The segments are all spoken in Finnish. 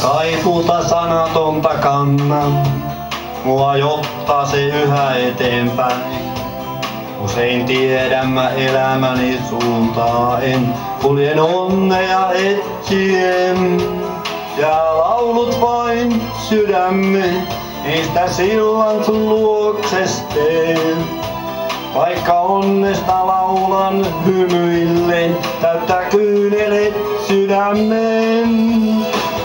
Kaipuuta sanatonta kannan, mua johtaa se yhä eteenpäin. Usein tiedän mä elämäni suuntaa, en kuljen onnea etsien. Ja laulut vain sydämme, niistä sillan sun luokses teen. Vaikka onnesta laulan hymyillen, täyttää kyynelet sydämen.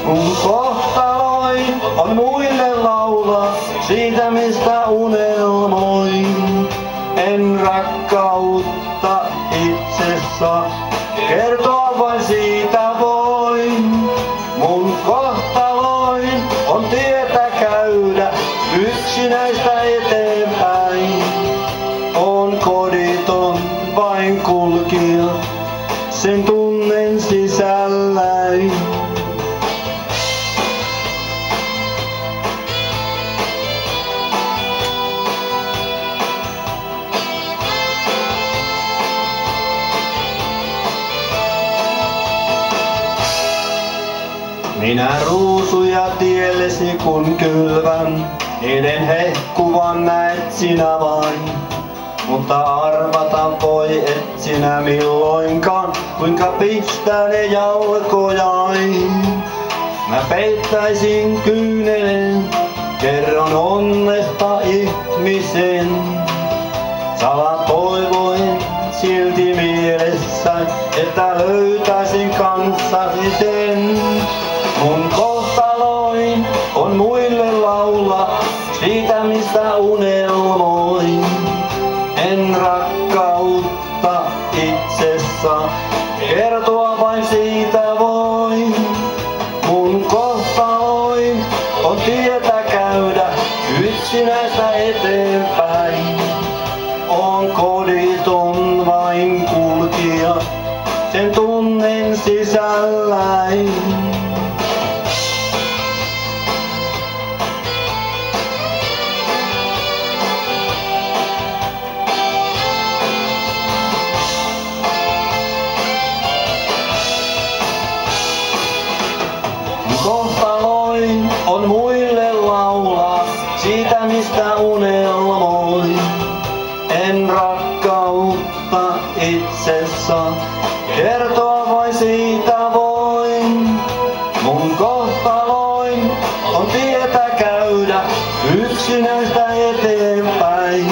Mun kohtaloi on muille laula, siitä mistä unelmoin. En rakkautta itsessä kertoa vain siitä voin. Mun kohtaloin on tietä käydä yksinäistä eteenpäin. On koditon vain kulkija, sen tunnen sisälläin. Minä ruusuja tiellesi kun kylvän, niiden hehkuvan näet sinä vain. Mutta arvata voi et sinä milloinkaan, kuinka pistää ne jalkojain. Mä peittäisin kyynelen, kerron onnesta ihmisen. Sala toivoin silti mielessäni, että löytäisin kanssasi sen. Mun kohtaloin on muille laula, siitä mistä unelmoin. En rakkautta itsessä kertoa vain siitä voin. Mun kohtaloin on tietä käydä yksinäistä eteenpäin. On koditon vain kulkija, sen tunnen sisälläin. Kohtaloin on muille laulaa siitä mistä unelmoin. En rakkautta itsessä kertoa vain siitä voin. Mun kohtaloin on tietä käydä yksinäistä eteenpäin.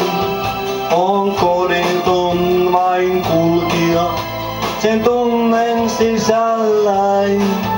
On koditon vain kulkija, sen tunnen sisälläin.